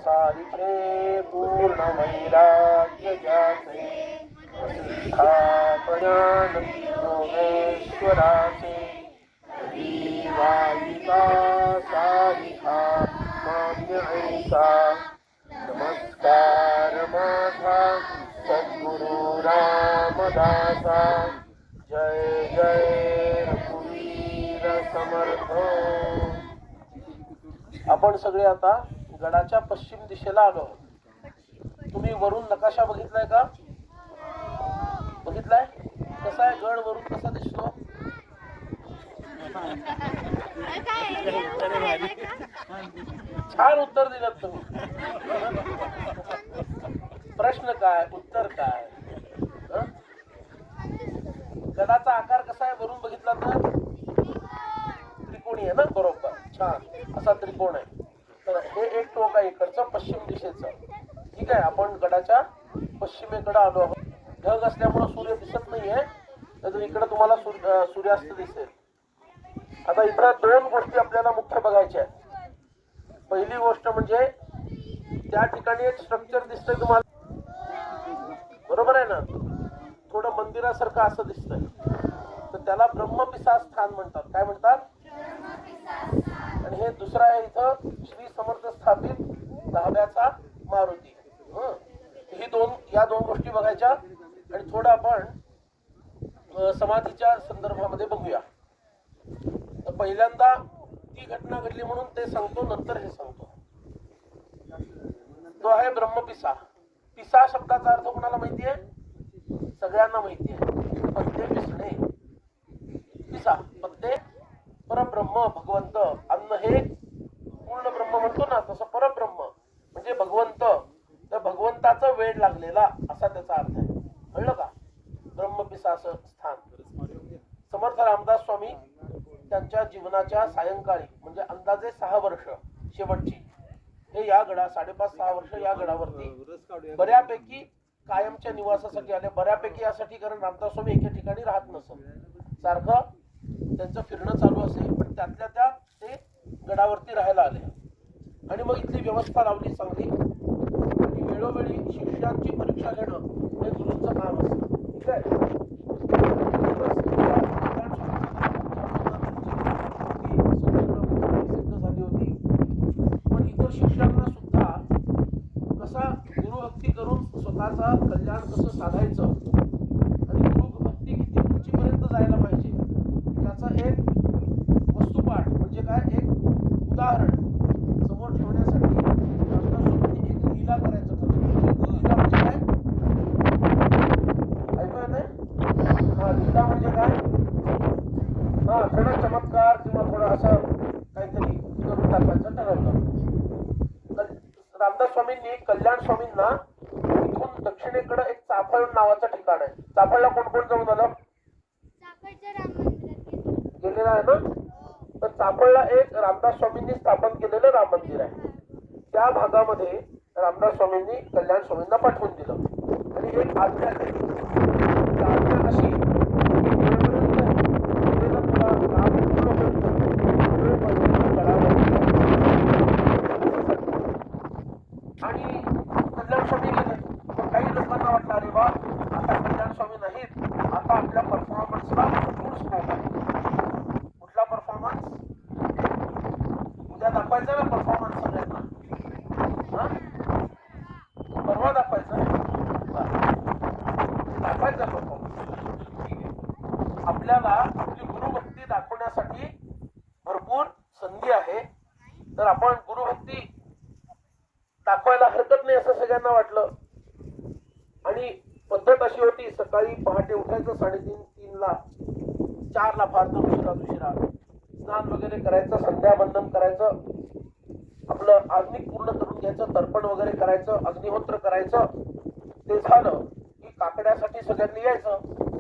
सारित्रे पूर्ण वैराग्य जाते स्थापयान योगेश्वराचे वायिका सारिका मान्य ऐसा नमस्कार माझा सद्गुरु रामदासा जय जय रघुवीर समर्थ. आपण सगळे आता गडाच्या पश्चिम दिशेला आलो. तुम्ही वरून नकाशा बघितलाय का? बघितलाय? कसा आहे गड वरून, कसा दिसतो? छान उत्तर दिलं तुम्ही. प्रश्न काय, उत्तर काय? गडाचा आकार कसा आहे वरून बघितला तर? त्रिकोणी आहे ना, बरोबर, छान असा त्रिकोण आहे. तर हे एक टोक आहे इकडचं पश्चिम दिशेचं. ठीक आहे, आपण गडाच्या पश्चिमेकडे आलो आहोत. ढग असल्यामुळे सूर्य दिसत नाहीये, तर इकडे तुम्हाला सूर्यास्त दिसेल. आता इथं दोन गोष्टी आपल्याला मुख्य बघायच्या आहेत. पहिली गोष्ट म्हणजे त्या ठिकाणी एक स्ट्रक्चर दिसतंय तुम्हाला, बरोबर आहे ना, थोडं मंदिरासारखं असं दिसतंय. तर त्याला ब्रह्मपिसा स्थान म्हणतात. काय म्हणतात? आणि हे दुसरं आहे इथं श्री समर्थ स्थापित दहाव्याचा मारुती. या दोन गोष्टी बघायच्या. आणि थोडं आपण समाधीच्या संदर्भामध्ये बघूया. तर पहिल्यांदा ती घटना घडली म्हणून ते सांगतो, नंतर हे सांगतो. तो आहे ब्रह्मपिसा. पिसा शब्दाचा अर्थ कोणाला माहिती आहे? सगळ्यांना माहिती आहे. पत्ते पिसणे. पिसा पत्ते, परब्रह्म भगवंत. अन्न हे पूर्ण ब्रह्म म्हणतो ना, तसं परब्रह्म म्हणजे भगवंत. तर भगवंताचा वेळ लागलेला असा त्याचा अर्थ आहे. कळलं का? ब्रह्मपिसाचं स्थान. समर्थ रामदास स्वामी त्यांच्या जीवनाच्या सायंकाळी म्हणजे अंदाजे 6 वर्ष शेवटची हे या गडा 5.5-6 वर्ष या गडावरती बऱ्यापैकी कायमच्या निवासासाठी आले. बऱ्यापैकी यासाठी कारण रामदास स्वामी एके ठिकाणी राहत नसत, सारखं त्यांचं फिरणं चालू असेल. पण त्यातल्या त्यात ते गडावरती राहायला आले आणि मग इथली व्यवस्था लावली चांगली. आणि वेळोवेळी शिष्यांची परीक्षा घेणं हे गुरूंचं काम असतं. ठीक आहे. झाली होती. पण इतर शिष्यांना सुद्धा कसा गुरुभक्ती करून स्वतःचा कल्याण कसं साधायचं आणि गुरुभक्ती किती उंचीपर्यंत जायला पाहिजे याचा एक वस्तुपाठ म्हणजे काय, एक उदाहरण समोर ठेवण्यासाठी रामदासांनी एक लीला करायचं ठरवलं. लीला म्हणजे काय? ऐकूया नाही? लीला म्हणजे काय? थोडा चमत्कार किंवा थोडा असं काहीतरी करून दाखवायचं ठरवलं. रामदास स्वामींनी कल्याण स्वामींना इथून दक्षिणेकडे एक चाफळ नावाचं ठिकाण आहे. चाफळला कोण कोण जाऊन आलं? गेलेला आहे ना. तर चाफळला एक रामदास स्वामींनी स्थापन केलेलं राम मंदिर आहे. त्या भागामध्ये रामदास स्वामींनी कल्याण स्वामींना पाठवून दिलं आणि एक आज्ञा केली. आज्ञा अशी आणि कल्याण स्वामी गेले. मग काही लोकांना वाटलं अरे वा, आता कल्याण स्वामी नाहीत, आता आपल्या परफॉर्मन्सला भरपूर स्कोप आहे. कुठला परफॉर्मन्स? उद्या दाखवायचा ना परफॉर्मन्स सगळ्यांना, परवा दाखवायचा परफॉर्मन्स. आपल्याला आपली गुरुभक्ती दाखवण्यासाठी भरपूर संधी आहे. तर आपण गुरुभक्ती दाखवायला हरकत नाही असं सगळ्यांना वाटलं. आणि पद्धत अशी होती, सकाळी पहाटे उठायचं 3:30ला, 4ला फार तर उशिरा स्नान वगैरे करायचं, संध्यावंदन करायचं, आपलं आग्निक पूर्ण करून घ्यायचं, तर्पण वगैरे करायचं, अग्निहोत्र करायचं. ते झालं की काकड्यासाठी सगळ्यांनी यायचं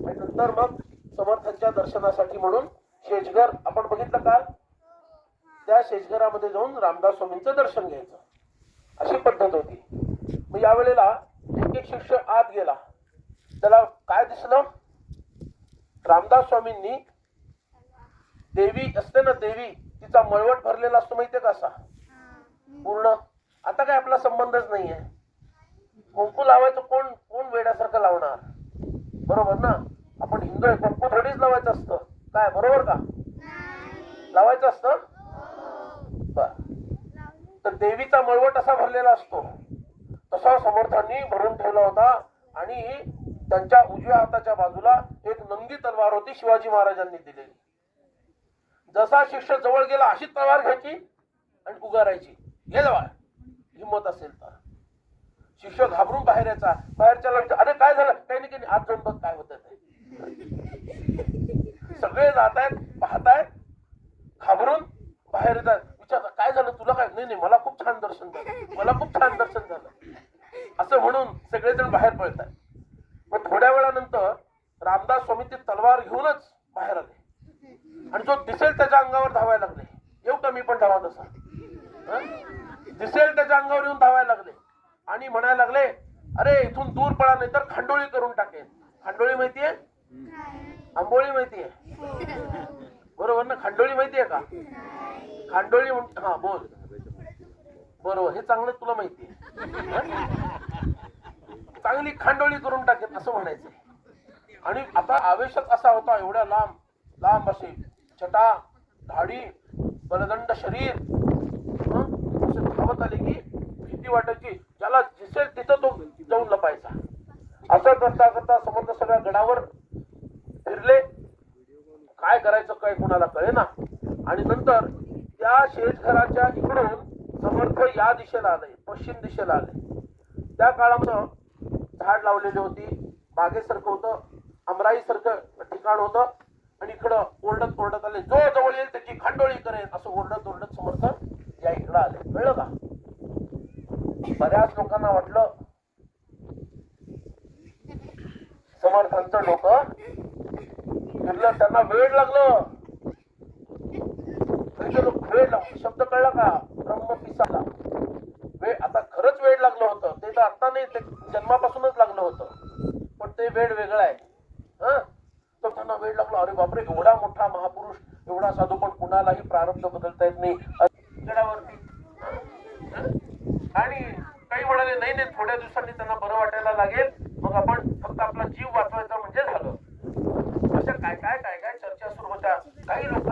आणि नंतर मग समर्थांच्या दर्शनासाठी म्हणून शेजघर आपण बघितलं काल, त्या शेजघरामध्ये जाऊन रामदास स्वामींचं दर्शन घ्यायचं. अशी पद्धत होती. मग यावेळेला एक एक शिष्य आत गेला, त्याला काय दिसलं? रामदास स्वामींनी देवी असते ना, देवी तिचा मळवट भरलेला असतो माहितीये का असा पूर्ण. आता काय आपला संबंधच नाहीये. कुंकू लावायचं कोण कोण वेड्यासारखं लावणार? बरोबर ना? आपण हिंदू आहे, कुंकू थोडीच लावायचं असतं काय, बरोबर का? लावायचं असतं. बर, तर देवीचा मळवट असा भरलेला असतो, तसा समर्थांनी भरून ठेवला होता. आणि त्यांच्या उजव्या हाताच्या बाजूला एक नंगी तलवार होती, शिवाजी महाराजांनी दिलेली. जसा शिष्य जवळ गेला अशी तलवार घ्यायची आणि उगारायची, हे जवळ हिंमत असेल तर. शिष्य घाबरून बाहेर यायचा, बाहेरच्याला अरे काय झालं? काही नाही, आज जाऊन बघ काय होत ते. सगळे जात आहेत, पाहतायत, घाबरून बाहेर येतात. विचारतात काय झालं तुला? काय नाही नाही, मला खूप छान दर्शन झालं, मला खूप छान दर्शन झालं, असं म्हणून सगळेजण बाहेर पळतात. पण थोड्या वेळानंतर रामदास स्वामी ती तलवार घेऊनच बाहेर आले आणि जो दिसेल त्याच्या अंगावर धावायला लागले. येऊ का मी पण धावा तसा? दिसेल त्याच्या अंगावर येऊन धावायला लागले आणि म्हणायला लागले, अरे इथून दूर पळा नाही तर खांडोळी करून टाकेन. खांडोळी माहितीये? आंबोळी माहितीये? बरोबर ना? खांडोळी माहितीये का? खांडोळी हा बोल, बरोबर, हे चांगलं तुला माहितीये. चांगली खांडोळी करून टाकेन असं म्हणायचं. आणि आता आवेशात असा होता, एवढ्या लांब लांब असे छटा, धाडी, बलदंड शरीर, असे धावत आले की भीती वाटायची. ज्याला दिसेल तिथं तो जाऊन लपायचा. असं करता करता समर्थ सगळ्या गडावर फिरले, काय करायचं काय कुणाला कळे ना. आणि नंतर त्या शेतघराच्या इकडून समर्थ या दिशेला आले, पश्चिम दिशेला आले. त्या काळामध्ये झाड लावलेली होती, बागेसारखं होतं, अमराईसारखं ठिकाण होतं. आणि इकडं ओरडत ओरडत आले, जो जवळ येईल त्याची खांडोळी करेल असं ओरडत ओरडत समर्थ या इकडं आले. कळलं का? बऱ्याच लोकांना वाटलं समर्थांचं डोकं फिरलं, त्यांना वेळ लागलं. वेळ लागला शब्द कळला का? ब्रह्मपिसाला वेळ. आता खरंच वेळ लागलं होतं, ते तर आता नाही, ते जन्मापासूनच लागलं होतं, पण ते वेळ वेगळं आहे. तर त्यांना वेळ लागला. अरे बापरे, एवढा मोठा महापुरुष, एवढा साधू, पण कुणालाही प्रारब्ध बदलता येत नाही गडावरती. आणि काही म्हणाले नाही नाही, थोड्या दिवसांनी त्यांना बरं वाटायला लागेल, मग आपण फक्त आपला जीव वाचवायचा म्हणजे झालं. अशा काय काय काय काय चर्चा सुरू होत्या. काही लोक